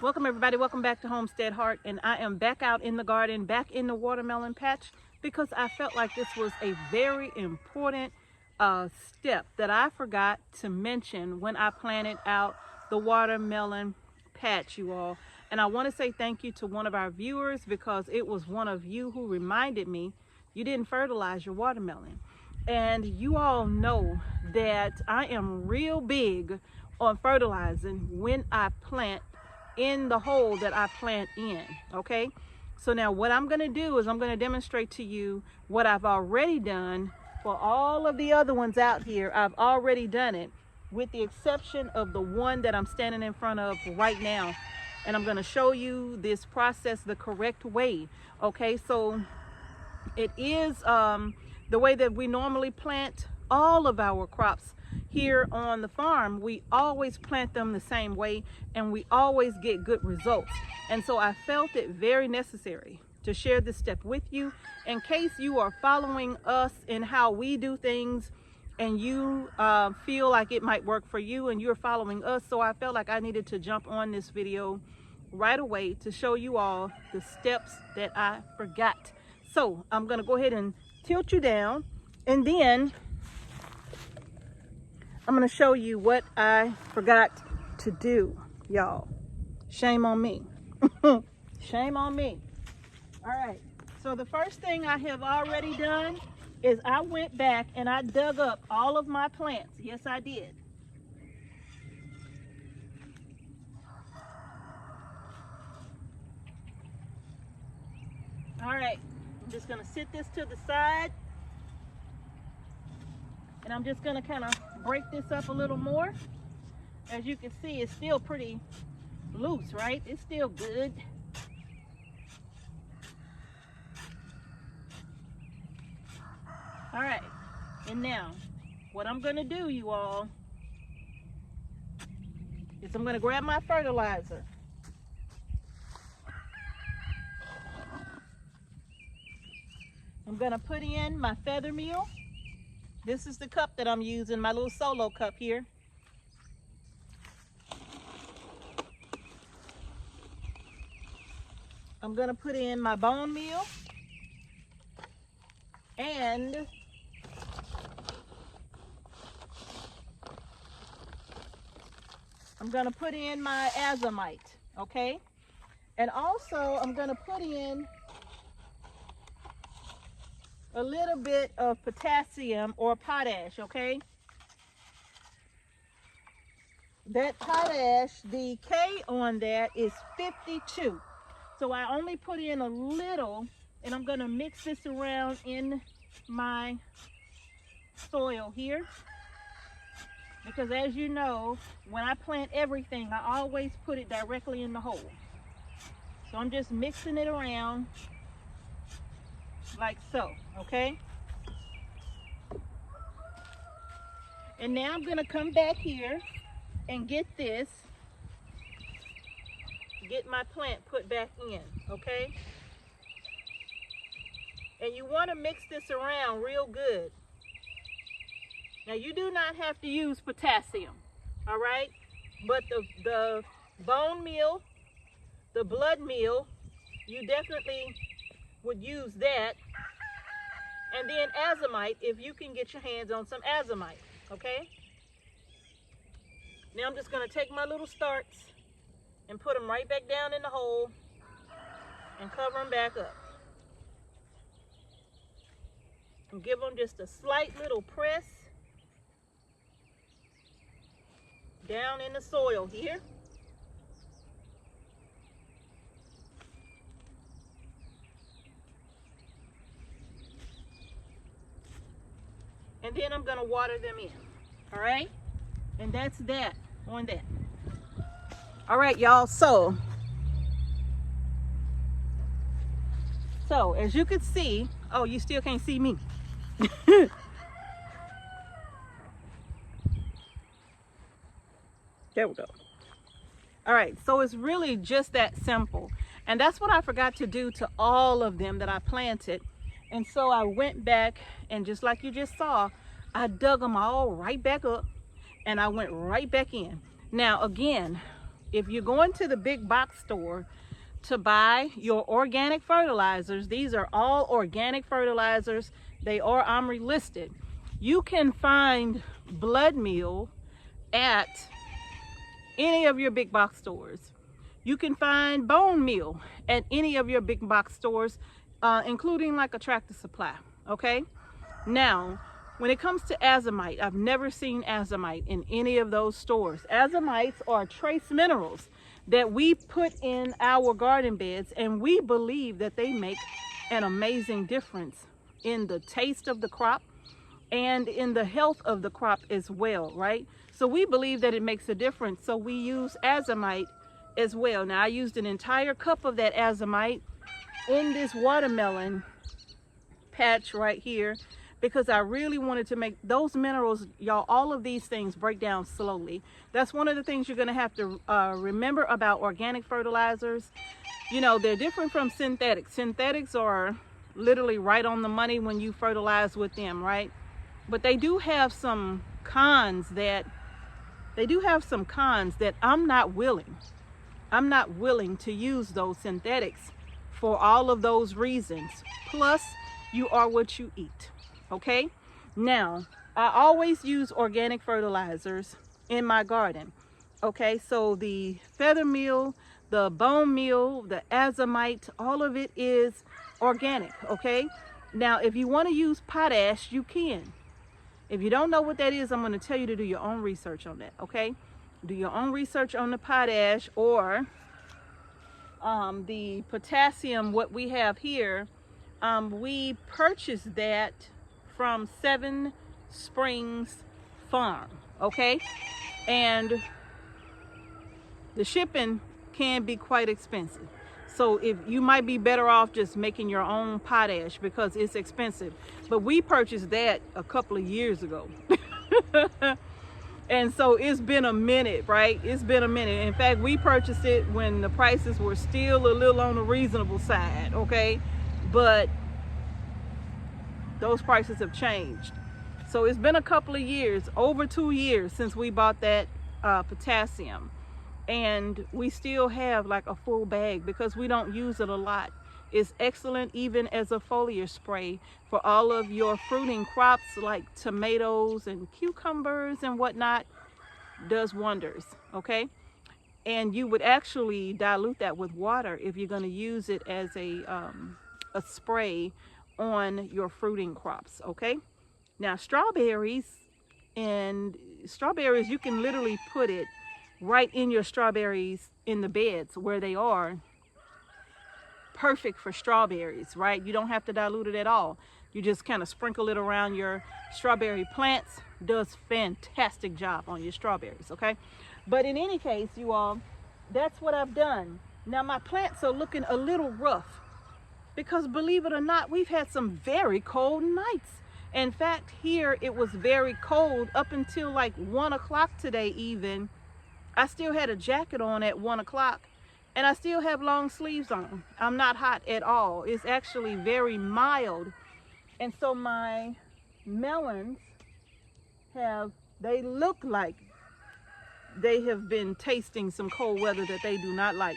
Welcome everybody, welcome back to Homestead Heart, and I am back out in the garden, back in the watermelon patch, because I felt like this was a very important step that I forgot to mention when I planted out the watermelon patch, you all. And I want to say thank you to one of our viewers, because it was one of you who reminded me you didn't fertilize your watermelon. And you all know that I am real big on fertilizing when I plant in the hole that I plant in. Okay, so now what I'm going to do is I'm going to demonstrate to you what I've already done for all of the other ones out here. I've already done it, with the exception of the one that I'm standing in front of right now, and I'm going to show you this process the correct way. Okay, so it is the way that we normally plant all of our crops here on the farm. We always plant them the same way, and we always get good results. And so I felt it very necessary to share this step with you, in case you are following us in how we do things and you feel like it might work for you and you're following us. So I felt like I needed to jump on this video right away to show you all the steps that I forgot. So I'm going to go ahead and tilt you down, and then I'm going to show you what I forgot to do, y'all. Shame on me. Shame on me. All right. So the first thing I have already done is I went back and I dug up all of my plants. Yes, I did. All right. I'm just going to sit this to the side. And I'm just going to kind of break this up a little more. As you can see, it's still pretty loose, right? It's still good. All right. And now, what I'm going to do, you all, is I'm going to grab my fertilizer. I'm going to put in my feather meal. This is the cup that I'm using, my little solo cup here. I'm going to put in my bone meal, and I'm going to put in my azomite, okay? And also I'm going to put in a little bit of potassium or potash, okay? That potash, the K on that is 52. So I only put in a little, and I'm going to mix this around in my soil here. Because as you know, when I plant everything, I always put it directly in the hole. So I'm just mixing it around like so, okay? And now I'm going to come back here and get my plant put back in, okay? And you want to mix this around real good. Now you do not have to use potassium, all right? But the bone meal, the blood meal, you definitely would use that. And then azomite, if you can get your hands on some azomite, okay? Now I'm just going to take my little starts and put them right back down in the hole and cover them back up. And give them just a slight little press down in the soil here. And then I'm going to water them in. All right? And that's that on that. All right, y'all. So as you can see, oh, you still can't see me. There we go. All right, so it's really just that simple. And that's what I forgot to do to all of them that I planted. And so I went back, and just like you just saw, I dug them all right back up, and I went right back in. Now again, if you're going to the big box store to buy your organic fertilizers, these are all organic fertilizers. They are OMRI listed. You can find blood meal at any of your big box stores. You can find bone meal at any of your big box stores, including like a Tractor Supply. Okay. Now, when it comes to azomite, I've never seen azomite in any of those stores. Azomites are trace minerals that we put in our garden beds, and we believe that they make an amazing difference in the taste of the crop and in the health of the crop as well, right? So we believe that it makes a difference. So we use azomite as well. Now, I used an entire cup of that azomite in this watermelon patch right here, because I really wanted to make those minerals, y'all, all of these things break down slowly. That's one of the things you're going to have to remember about organic fertilizers. You know, they're different from synthetics. Synthetics are literally right on the money when you fertilize with them, right? But they do have some cons that I'm not willing to use those synthetics for all of those reasons. Plus, you are what you eat. Okay, now I always use organic fertilizers in my garden. Okay, so the feather meal, the bone meal, the azomite, all of it is organic. Okay, now if you want to use potash, you can. If you don't know what that is, I'm going to tell you to do your own research on that. Okay, do your own research on the potash, or the potassium. What we have here, we purchased that from 7 Springs Farm, okay? And the shipping can be quite expensive. So if you might be better off just making your own potash, because it's expensive. But we purchased that a couple of years ago. And so it's been a minute, right? It's been a minute. In fact, we purchased it when the prices were still a little on the reasonable side, okay? But those prices have changed. So it's been a couple of years, over 2 years, since we bought that potassium. And we still have like a full bag because we don't use it a lot. It's excellent even as a foliar spray for all of your fruiting crops like tomatoes and cucumbers and whatnot. Does wonders, okay? And you would actually dilute that with water if you're going to use it as a spray on your fruiting crops. Okay, now strawberries, you can literally put it right in your strawberries in the beds where they are. Perfect for strawberries, right? You don't have to dilute it at all. You just kind of sprinkle it around your strawberry plants. Does fantastic job on your strawberries. Okay, but in any case, you all, that's what I've done. Now my plants are looking a little rough, because believe it or not, we've had some very cold nights. In fact, here it was very cold up until like 1 o'clock today even. I still had a jacket on at 1 o'clock, and I still have long sleeves on. I'm not hot at all. It's actually very mild. And so my melons they look like they have been tasting some cold weather that they do not like.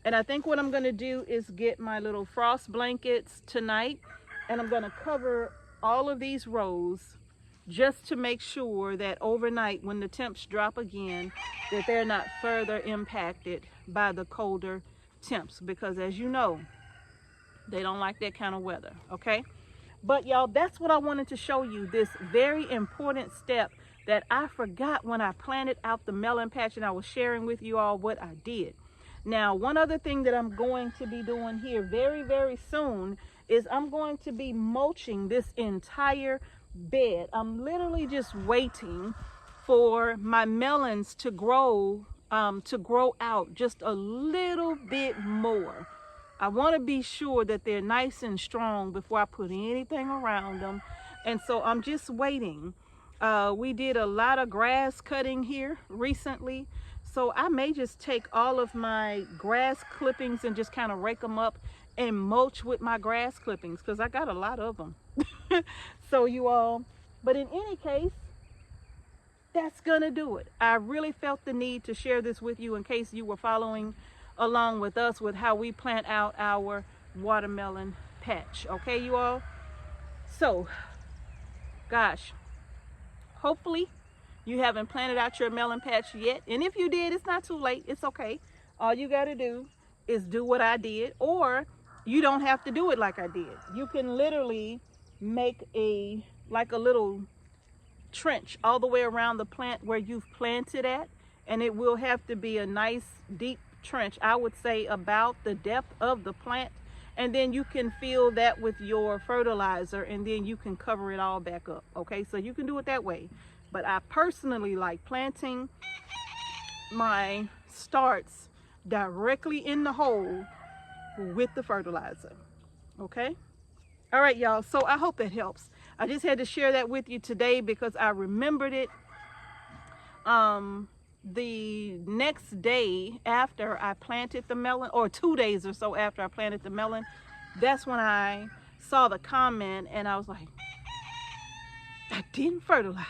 And I think what I'm going to do is get my little frost blankets tonight, and I'm going to cover all of these rows just to make sure that overnight when the temps drop again, that they're not further impacted by the colder temps, because as you know, they don't like that kind of weather. Okay, but y'all, that's what I wanted to show you, this very important step that I forgot when I planted out the melon patch, and I was sharing with you all what I did. Now, one other thing that I'm going to be doing here very, very soon is I'm going to be mulching this entire bed. I'm literally just waiting for my melons to grow out just a little bit more. I want to be sure that they're nice and strong before I put anything around them. And so I'm just waiting. We did a lot of grass cutting here recently. So I may just take all of my grass clippings and just kind of rake them up and mulch with my grass clippings, because I got a lot of them. So you all, but in any case, that's gonna do it. I really felt the need to share this with you in case you were following along with us with how we plant out our watermelon patch. Okay, you all? So, gosh, hopefully you haven't planted out your melon patch yet. And if you did, it's not too late. It's okay. All you got to do is do what I did, or you don't have to do it like I did. You can literally make like a little trench all the way around the plant where you've planted at, and it will have to be a nice deep trench. I would say about the depth of the plant, and then you can fill that with your fertilizer, and then you can cover it all back up. Okay, so you can do it that way, but I personally like planting my starts directly in the hole with the fertilizer. Okay, all right, y'all, so I hope that helps. I just had to share that with you today because I remembered it the next day after I planted the melon, or 2 days or so after I planted the melon. That's when I saw the comment and I was like, I didn't fertilize.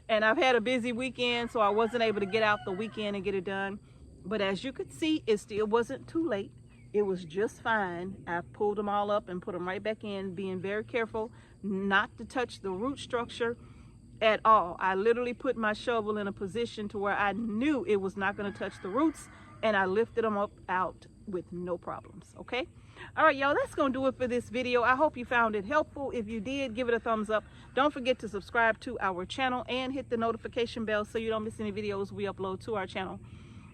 And I've had a busy weekend, so I wasn't able to get out the weekend and get it done. But as you could see, it still wasn't too late. It was just fine. I pulled them all up and put them right back in, being very careful not to touch the root structure at all. I literally put my shovel in a position to where I knew it was not going to touch the roots, and I lifted them up out with no problems. Okay, all right, y'all, that's gonna do it for this video. I hope you found it helpful. If you did, give it a thumbs up. Don't forget to subscribe to our channel and hit the notification bell so you don't miss any videos we upload to our channel.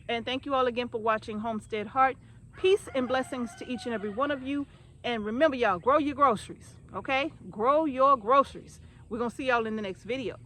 And thank you all again for watching Homestead Heart. Peace and blessings to each and every one of you. And remember, y'all, grow your groceries. Okay, grow your groceries. We're gonna see y'all in the next video.